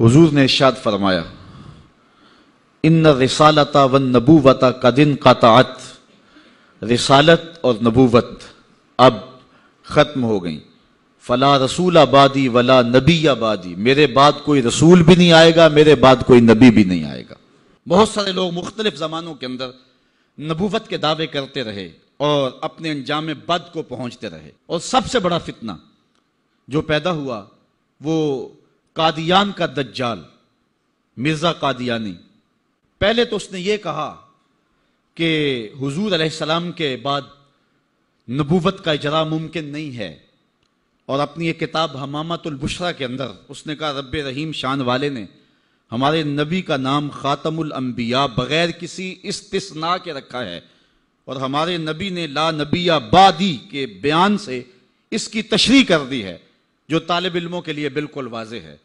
حضور نے ارشاد فرمایا ان الرسالۃ والنبوۃ قد انقطعت، رسالت اور نبوت اب ختم ہو گئیں، فلا رسول بعدی ولا نبی بعدی، میرے بعد کوئی رسول بھی نہیں آئے گا، میرے بعد کوئی نبی بھی نہیں آئے گا۔ بہت سارے لوگ مختلف زمانوں کے اندر نبوت کے دعوے کرتے رہے اور اپنے انجام بد کو پہنچتے رہے، اور سب سے بڑا فتنہ جو پیدا ہوا وہ قادیان کا دجال مرزا قادیانی۔ پہلے تو اس نے یہ کہا کہ حضور علیہ السلام کے بعد نبوت کا اجرا ممکن نہیں ہے، اور اپنی ایک کتاب حمامۃ البشریٰ کے اندر اس نے کہا رب رحیم شان والے نے ہمارے نبی کا نام خاتم الانبیاء بغیر کسی استثناء کے رکھا ہے، اور ہمارے نبی نے لا نبی بعدی کے بیان سے اس کی تشریح کر دی ہے، جو طالب علموں کے لیے بالکل واضح ہے۔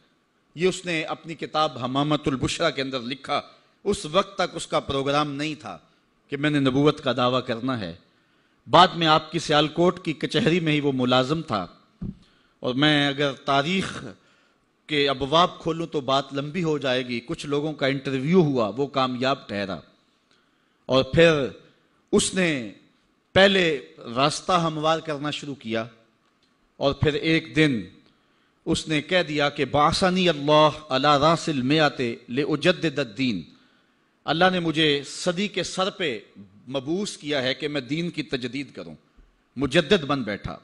یہ اس نے اپنی کتاب حمامۃ البشریٰ کے اندر لکھا۔ اس وقت تک اس کا پروگرام نہیں تھا کہ میں نے نبوت کا دعویٰ کرنا ہے۔ بعد میں آپ کی سیالکوٹ کی کچہری میں ہی وہ ملازم تھا، اور میں اگر تاریخ کے ابواب کھولوں تو بات لمبی ہو جائے گی۔ کچھ لوگوں کا انٹرویو ہوا، وہ کامیاب ٹھہرا، اور پھر اس نے پہلے راستہ ہموار کرنا شروع کیا، اور پھر ایک دن اس نے کہہ دیا کہ بعثنی اللہ علی راس المئۃ لأجدد الدین، اللہ نے مجھے صدی کے سر پہ مبعوث کیا ہے کہ میں دین کی تجدید کروں، مجدد بن بیٹھا۔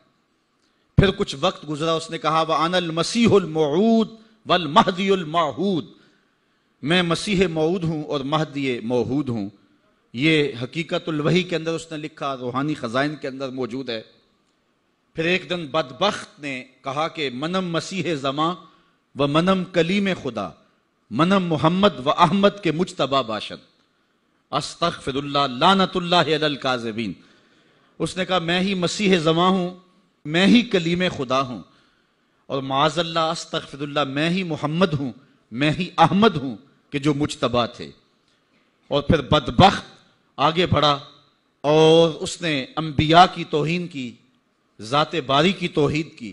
پھر کچھ وقت گزرا، اس نے کہا وَأَنَا الْمَسِيحُ الْمَوْعُودُ وَالْمَهْدِيُّ الْمَوْعُودُ، میں مسیح موعود ہوں اور مہدی موعود ہوں۔ یہ حقیقت الوحی کے اندر اس نے لکھا، روحانی خزائن کے اندر موجود ہے۔ پھر ایک دن بدبخت نے کہا کہ منم مسیح زماں و منم کلیم خدا، منم محمد و احمد کے مجتبی باشد، استغفر اللہ لعنت اللہ علی الکاذبین۔ اس نے کہا میں ہی مسیح زماں ہوں، میں ہی کلیم خدا ہوں، اور معاذ اللہ استغفر اللہ میں ہی محمد ہوں، میں ہی احمد ہوں کہ جو مجتبی تھے۔ اور پھر بدبخت آگے بڑھا اور اس نے انبیاء کی توہین کی، ذات باری کی توحید کی،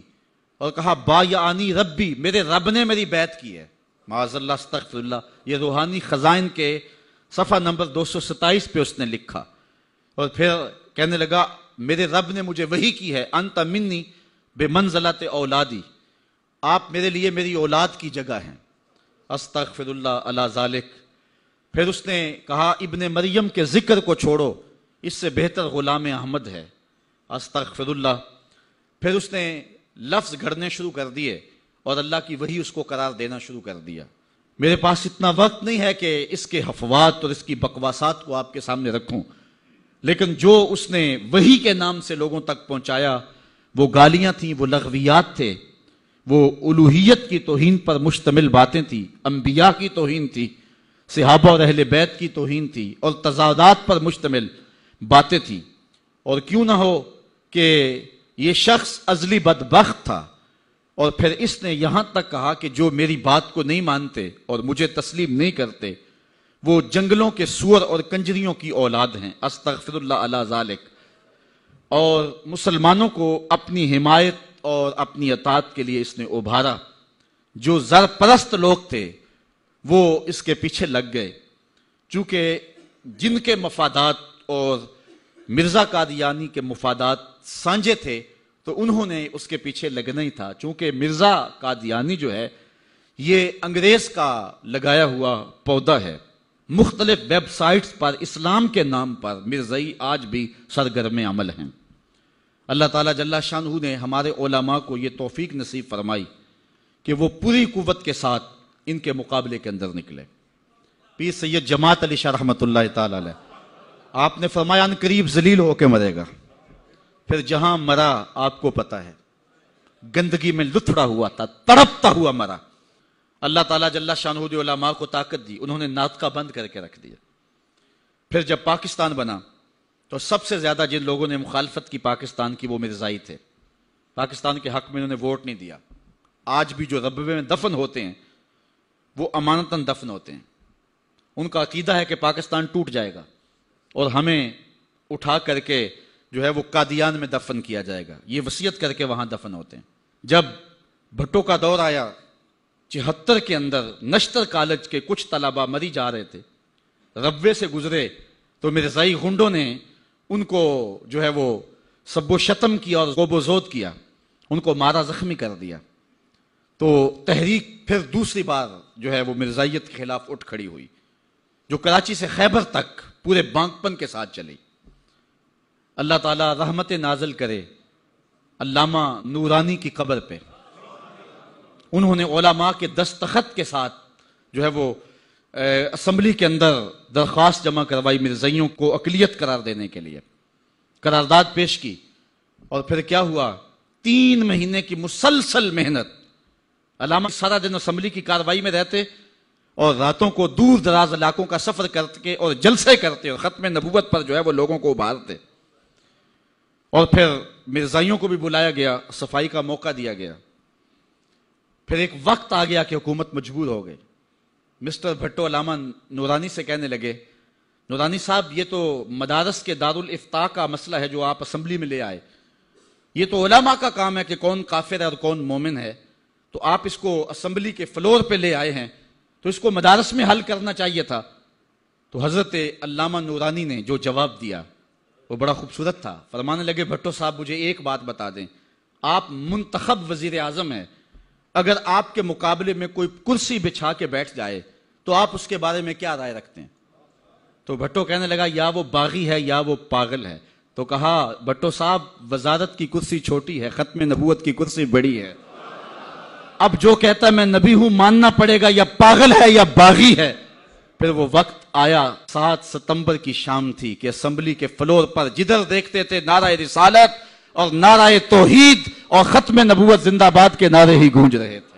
اور کہا بایعنی ربی، میرے رب نے میری بیعت کی ہے، معاذ اللہ استغفر اللہ۔ یہ روحانی خزائن کے صفحہ نمبر 227 پہ اس نے لکھا، اور پھر کہنے لگا میرے رب نے مجھے وحی کی ہے، انت منی بمنزلت اولادی، آپ میرے لیے میری اولاد کی جگہ ہیں، استغفر اللہ علی ذالک۔ پھر اس نے کہا ابن مریم کے ذکر کو چھوڑو، اس سے بہتر غلام احمد ہے، استغفر اللہ۔ پھر اس نے لفظ گھڑنے شروع کر دیے اور اللہ کی وحی اس کو قرار دینا شروع کر دیا۔ میرے پاس اتنا وقت نہیں ہے کہ اس کے حفوات اور اس کی بکواسات کو آپ کے سامنے رکھوں، لیکن جو اس نے وحی کے نام سے لوگوں تک پہنچایا وہ گالیاں تھیں، وہ لغویات تھے، وہ الوہیت کی توہین پر مشتمل باتیں تھیں، انبیاء کی توہین تھی، صحابہ اور اہل بیت کی توہین تھی، اور تضادات پر مشتمل باتیں تھیں۔ اور کیوں نہ ہو کہ یہ شخص ازلی بدبخت تھا، اور پھر اس نے یہاں تک کہا کہ جو میری بات کو نہیں مانتے اور مجھے تسلیم نہیں کرتے وہ جنگلوں کے سور اور کنجریوں کی اولاد ہیں، استغفر اللہ علی ذالک۔ اور مسلمانوں کو اپنی حمایت اور اپنی اطاعت کے لیے اس نے ابھارا۔ جو زر پرست لوگ تھے وہ اس کے پیچھے لگ گئے، چونکہ جن کے مفادات اور مرزا قادیانی کے مفادات سانجے تھے تو انہوں نے اس کے پیچھے لگنا ہی تھا، چونکہ مرزا قادیانی جو ہے یہ انگریز کا لگایا ہوا پودا ہے۔ مختلف ویب سائٹس پر اسلام کے نام پر مرزائی آج بھی سرگرم عمل ہیں۔ اللہ تعالیٰ جل شانہ نے ہمارے علماء کو یہ توفیق نصیب فرمائی کہ وہ پوری قوت کے ساتھ ان کے مقابلے کے اندر نکلے۔ پیر سید جماعت علی شاہ رحمۃ اللہ تعالی علیہ، آپ نے فرمایا ان قریب ذلیل ہو کے مرے گا، پھر جہاں مرا آپ کو پتہ ہے، گندگی میں لتھڑا ہوا تھا، تڑپتا ہوا مرا۔ اللہ تعالیٰ جل شانہ نے علماء کو طاقت دی، انہوں نے ناطقہ بند کر کے رکھ دیا۔ پھر جب پاکستان بنا تو سب سے زیادہ جن لوگوں نے مخالفت کی پاکستان کی وہ مرزائی تھے، پاکستان کے حق میں انہوں نے ووٹ نہیں دیا۔ آج بھی جو ربوے میں دفن ہوتے ہیں وہ امانتاً دفن ہوتے ہیں، ان کا عقیدہ ہے کہ پاکستان ٹوٹ جائے گا اور ہمیں اٹھا کر کے جو ہے وہ قادیان میں دفن کیا جائے گا، یہ وصیت کر کے وہاں دفن ہوتے ہیں۔ جب بھٹو کا دور آیا 74 کے اندر نشتر کالج کے کچھ طلبہ مری جا رہے تھے، ربوے سے گزرے تو مرزائی غنڈوں نے ان کو جو ہے وہ سب و شتم کیا اور غوب و زود کیا، ان کو مارا، زخمی کر دیا۔ تو تحریک پھر دوسری بار جو ہے وہ مرزائیت کے خلاف اٹھ کھڑی ہوئی، جو کراچی سے خیبر تک پورے بانکپن کے ساتھ چلی۔ اللہ تعالیٰ رحمت نازل کرے علامہ نورانی کی قبر پہ۔ انہوں نے علماء کے دستخط کے ساتھ جو ہے وہ اسمبلی کے اندر درخواست جمع کروائی مرزائیوں کو اقلیت قرار دینے کے لیے، قرارداد پیش کی، اور پھر کیا ہوا، 3 مہینے کی مسلسل محنت۔ علامہ سارا دن اسمبلی کی کاروائی میں رہتے اور راتوں کو دور دراز علاقوں کا سفر کرتے اور جلسے کرتے اور ختم نبوت پر جو ہے وہ لوگوں کو ابھارتے، اور پھر مرزائیوں کو بھی بلایا گیا، صفائی کا موقع دیا گیا۔ پھر ایک وقت آ گیا کہ حکومت مجبور ہو گئی۔ مسٹر بھٹو علامہ نورانی سے کہنے لگے، نورانی صاحب یہ تو مدارس کے دارالافتاء کا مسئلہ ہے جو آپ اسمبلی میں لے آئے، یہ تو علماء کا کام ہے کہ کون کافر ہے اور کون مومن ہے، تو آپ اس کو اسمبلی کے فلور پہ لے آئے ہیں تو اس کو مدارس میں حل کرنا چاہیے تھا۔ تو حضرت علامہ نورانی نے جو جواب دیا وہ بڑا خوبصورت تھا۔ فرمانے لگے، بھٹو صاحب مجھے ایک بات بتا دیں، آپ منتخب وزیر اعظم ہیں، اگر آپ کے مقابلے میں کوئی کرسی بچھا کے بیٹھ جائے تو آپ اس کے بارے میں کیا رائے رکھتے ہیں؟ تو بھٹو کہنے لگا، یا وہ باغی ہے یا وہ پاگل ہے۔ تو کہا، بھٹو صاحب وزارت کی کرسی چھوٹی ہے، ختم نبوت کی کرسی بڑی ہے، اب جو کہتا ہے میں نبی ہوں ماننا پڑے گا، یا پاگل ہے یا باغی ہے۔ پھر وہ وقت آیا، 7 ستمبر کی شام تھی کہ اسمبلی کے فلور پر جدھر دیکھتے تھے نعرہ رسالت اور نعرہ توحید اور ختم نبوت زندہ باد کے نعرے ہی گونج رہے تھے۔